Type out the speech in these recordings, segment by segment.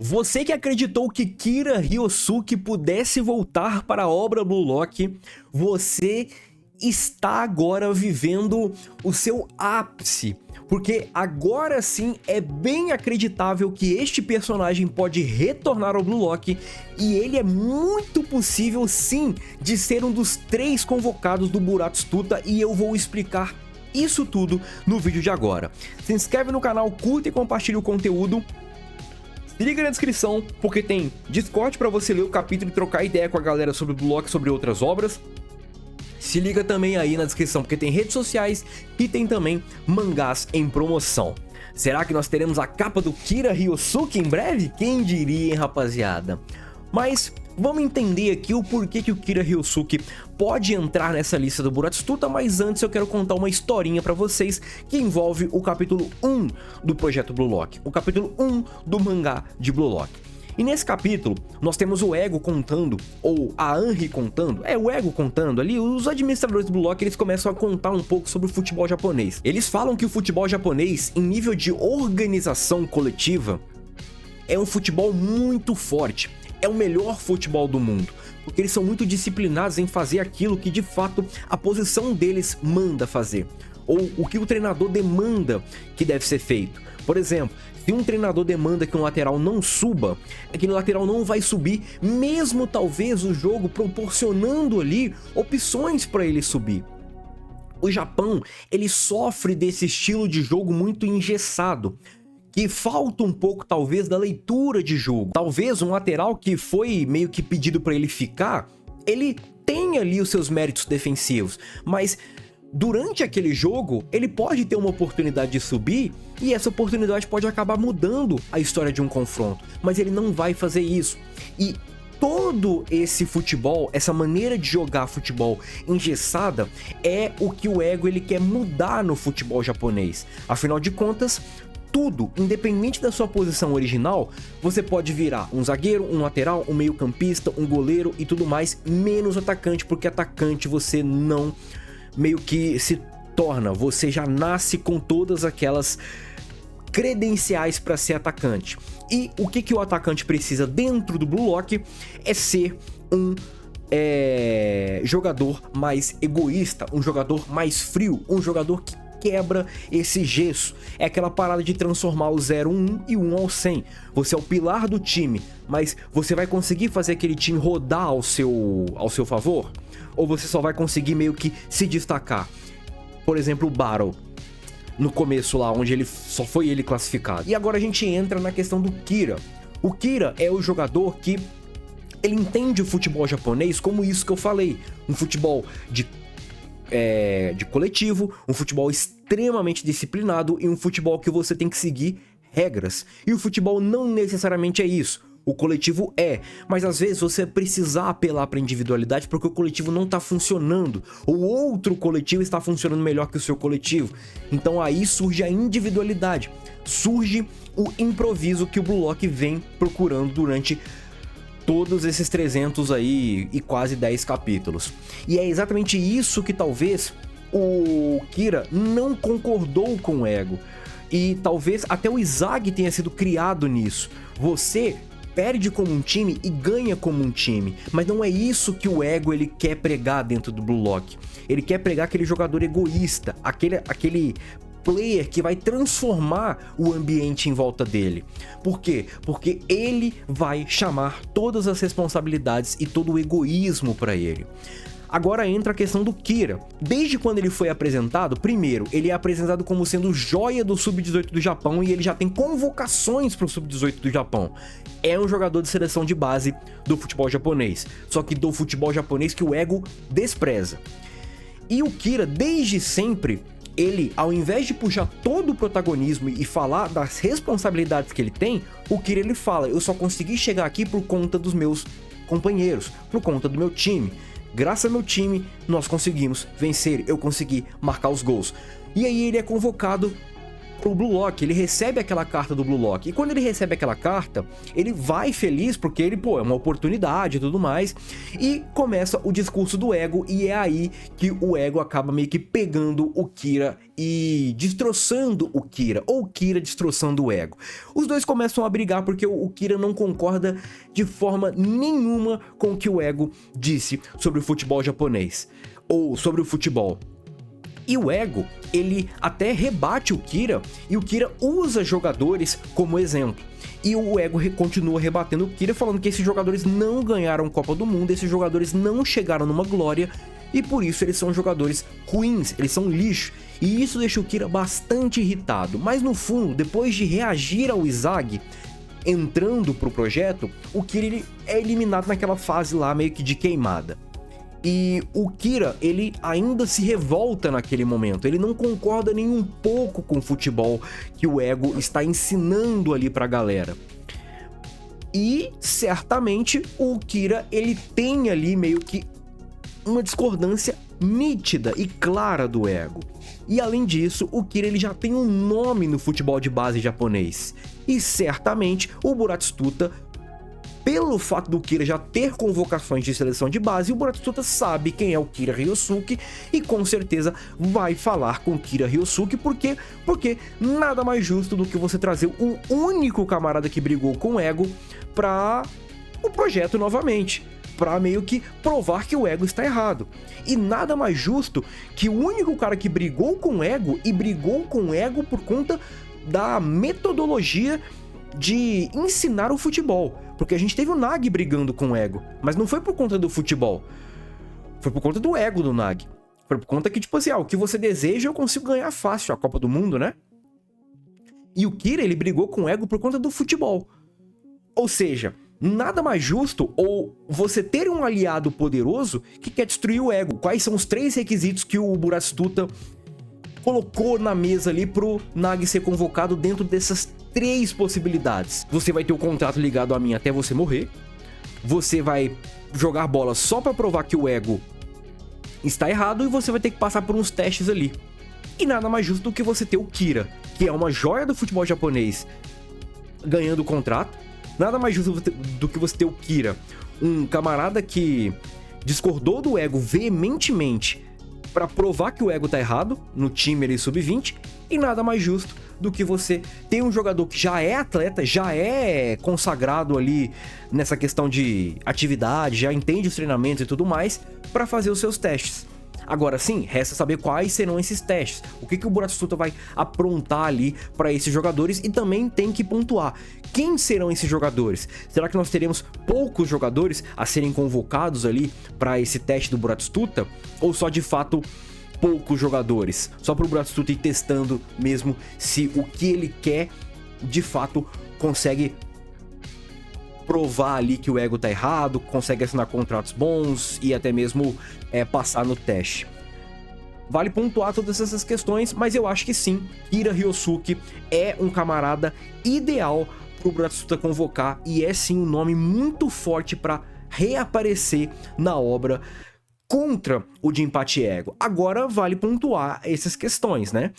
Você que acreditou que Kira Ryosuke pudesse voltar para a obra Blue Lock, você está agora vivendo o seu ápice, porque agora sim é bem acreditável que este personagem pode retornar ao Blue Lock e ele é muito possível sim de ser um dos 3 convocados do Buratsuta e eu vou explicar isso tudo no vídeo de agora. Se inscreve no canal, curta e compartilha o conteúdo. Se liga na descrição, porque tem Discord para você ler o capítulo e trocar ideia com a galera sobre o Blue Lock, sobre outras obras. Se liga também aí na descrição, porque tem redes sociais e tem também mangás em promoção. Será que nós teremos a capa do Kira Ryosuke em breve? Quem diria, hein, rapaziada? Mas vamos entender aqui o porquê que o Kira Ryosuke pode entrar nessa lista do Buratsuta, mas antes eu quero contar uma historinha pra vocês que envolve o capítulo 1 do projeto Blue Lock, o capítulo 1 do mangá de Blue Lock. E nesse capítulo, nós temos o Ego contando, ou a Anri contando, o Ego contando ali, os administradores do Blue Lock, eles começam a contar um pouco sobre o futebol japonês. Eles falam que o futebol japonês, em nível de organização coletiva, é um futebol muito forte. É o melhor futebol do mundo, porque eles são muito disciplinados em fazer aquilo que de fato a posição deles manda fazer, ou o que o treinador demanda que deve ser feito. Por exemplo, se um treinador demanda que um lateral não suba, aquele lateral não vai subir, mesmo talvez o jogo proporcionando ali opções para ele subir. O Japão, ele sofre desse estilo de jogo muito engessado, que falta um pouco talvez da leitura de jogo. Talvez um lateral que foi meio que pedido para ele ficar, ele tem ali os seus méritos defensivos, mas durante aquele jogo ele pode ter uma oportunidade de subir e essa oportunidade pode acabar mudando a história de um confronto, mas ele não vai fazer isso. E todo esse futebol, essa maneira de jogar futebol engessada é o que o Ego ele quer mudar no futebol japonês. Afinal de contas, tudo, independente da sua posição original, você pode virar um zagueiro, um lateral, um meio-campista, um goleiro e tudo mais, menos atacante, porque atacante você não meio que se torna, você já nasce com todas aquelas credenciais para ser atacante. E o que o atacante precisa dentro do Blue Lock é ser um jogador mais egoísta, um jogador mais frio, um jogador que quebra esse gesso. É aquela parada de transformar o 0 1 e 1 ao 100. Você é o pilar do time, mas você vai conseguir fazer aquele time rodar ao seu favor? Ou você só vai conseguir meio que se destacar? Por exemplo, o Battle, no começo lá, onde só foi ele classificado. E agora a gente entra na questão do Kira. O Kira é o jogador que ele entende o futebol japonês como isso que eu falei, um futebol de coletivo, um futebol extremamente disciplinado e um futebol que você tem que seguir regras. E o futebol não necessariamente é isso. O coletivo mas às vezes você precisa apelar para individualidade porque o coletivo não está funcionando, ou outro coletivo está funcionando melhor que o seu coletivo. Então aí surge a individualidade, surge o improviso que o Blue Lock vem procurando durante todos esses 300 aí e quase 10 capítulos. E é exatamente isso que talvez o Kira não concordou com o Ego. E talvez até o Izagi tenha sido criado nisso. Você perde como um time e ganha como um time. Mas não é isso que o Ego ele quer pregar dentro do Blue Lock. Ele quer pregar aquele jogador egoísta, aquele player que vai transformar o ambiente em volta dele. Por quê? Porque ele vai chamar todas as responsabilidades e todo o egoísmo para ele. Agora entra a questão do Kira. Desde quando ele foi apresentado, primeiro, ele é apresentado como sendo joia do Sub-18 do Japão e ele já tem convocações para o Sub-18 do Japão. É um jogador de seleção de base do futebol japonês, só que do futebol japonês que o Ego despreza. E o Kira, desde sempre, ele, ao invés de puxar todo o protagonismo e falar das responsabilidades que ele tem, o Kira ele fala, eu só consegui chegar aqui por conta dos meus companheiros, por conta do meu time. Graças ao meu time, nós conseguimos vencer, eu consegui marcar os gols. E aí ele é convocado pro Blue Lock, ele recebe aquela carta do Blue Lock. E quando ele recebe aquela carta, ele vai feliz porque ele, pô, é uma oportunidade e tudo mais. E começa o discurso do Ego, e é aí que o Ego acaba meio que pegando o Kira e destroçando o Kira, ou o Kira destroçando o Ego. Os dois começam a brigar porque o Kira não concorda de forma nenhuma com o que o Ego disse sobre o futebol japonês, ou sobre o futebol. E o Ego, ele até rebate o Kira, e o Kira usa jogadores como exemplo. E o Ego continua rebatendo o Kira, falando que esses jogadores não ganharam Copa do Mundo, esses jogadores não chegaram numa glória, e por isso eles são jogadores ruins, eles são lixo. E isso deixa o Kira bastante irritado. Mas no fundo, depois de reagir ao Izagi entrando pro projeto, o Kira ele é eliminado naquela fase lá meio que de queimada. E o Kira, ele ainda se revolta naquele momento, ele não concorda nem um pouco com o futebol que o Ego está ensinando ali pra galera. E certamente o Kira, ele tem ali meio que uma discordância nítida e clara do Ego. E além disso, o Kira ele já tem um nome no futebol de base japonês. E certamente o Buratsuta, pelo fato do Kira já ter convocações de seleção de base, o Buratsuta sabe quem é o Kira Ryosuke e com certeza vai falar com o Kira Ryosuke, porque nada mais justo do que você trazer o único camarada que brigou com o Ego para o projeto novamente, para meio que provar que o Ego está errado. E nada mais justo que o único cara que brigou com o Ego, e brigou com o Ego por conta da metodologia de ensinar o futebol. Porque a gente teve o Nagi brigando com o Ego, mas não foi por conta do futebol, foi por conta do ego do Nagi. Foi por conta que, tipo assim, o que você deseja eu consigo ganhar fácil, a Copa do Mundo, né? E o Kira, ele brigou com o Ego por conta do futebol. Ou seja, nada mais justo ou você ter um aliado poderoso que quer destruir o Ego. Quais são os 3 requisitos que o Buratsuta colocou na mesa ali pro Nagi ser convocado dentro dessas 3 possibilidades? Você vai ter o contrato ligado a mim até você morrer, você vai jogar bola só pra provar que o Ego está errado, e você vai ter que passar por uns testes ali. E nada mais justo do que você ter o Kira, que é uma joia do futebol japonês, ganhando o contrato. Nada mais justo do que você ter o Kira, um camarada que discordou do Ego veementemente para provar que o Ego tá errado no time ali sub-20, e nada mais justo do que você ter um jogador que já é atleta, já é consagrado ali nessa questão de atividade, já entende os treinamentos e tudo mais, para fazer os seus testes. Agora sim, resta saber quais serão esses testes, o que o Buratsuta vai aprontar ali para esses jogadores, e também tem que pontuar quem serão esses jogadores. Será que nós teremos poucos jogadores a serem convocados ali para esse teste do Buratsuta, ou só de fato poucos jogadores, só para o Buratsuta ir testando mesmo se o que ele quer de fato consegue provar ali que o Ego tá errado, consegue assinar contratos bons e até mesmo passar no teste. Vale pontuar todas essas questões, mas eu acho que sim, Kira Ryosuke é um camarada ideal pro Buratsuta convocar, e é sim um nome muito forte para reaparecer na obra contra o Jinpachi Ego. Agora vale pontuar essas questões, né?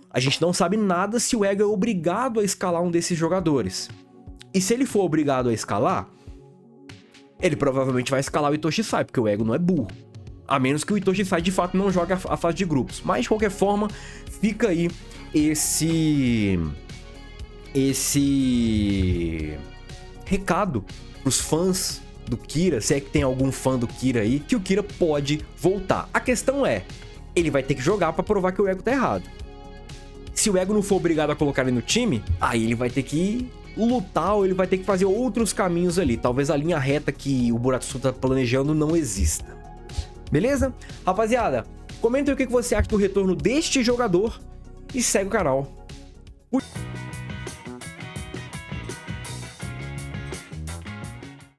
A gente não sabe nada se o Ego é obrigado a escalar um desses jogadores. E se ele for obrigado a escalar, ele provavelmente vai escalar o Itoshi Sai, porque o Ego não é burro. A menos que o Itoshi Sai de fato não jogue a fase de grupos. Mas de qualquer forma, fica aí esse recado pros fãs do Kira, se é que tem algum fã do Kira aí, que o Kira pode voltar. A questão é, ele vai ter que jogar pra provar que o Ego tá errado. Se o Ego não for obrigado a colocar ele no time, aí ele vai ter que lutar, ou ele vai ter que fazer outros caminhos ali. Talvez a linha reta que o Buratsuta tá planejando não exista. Beleza? Rapaziada, comenta aí o que você acha do retorno deste jogador e segue o canal. Fui!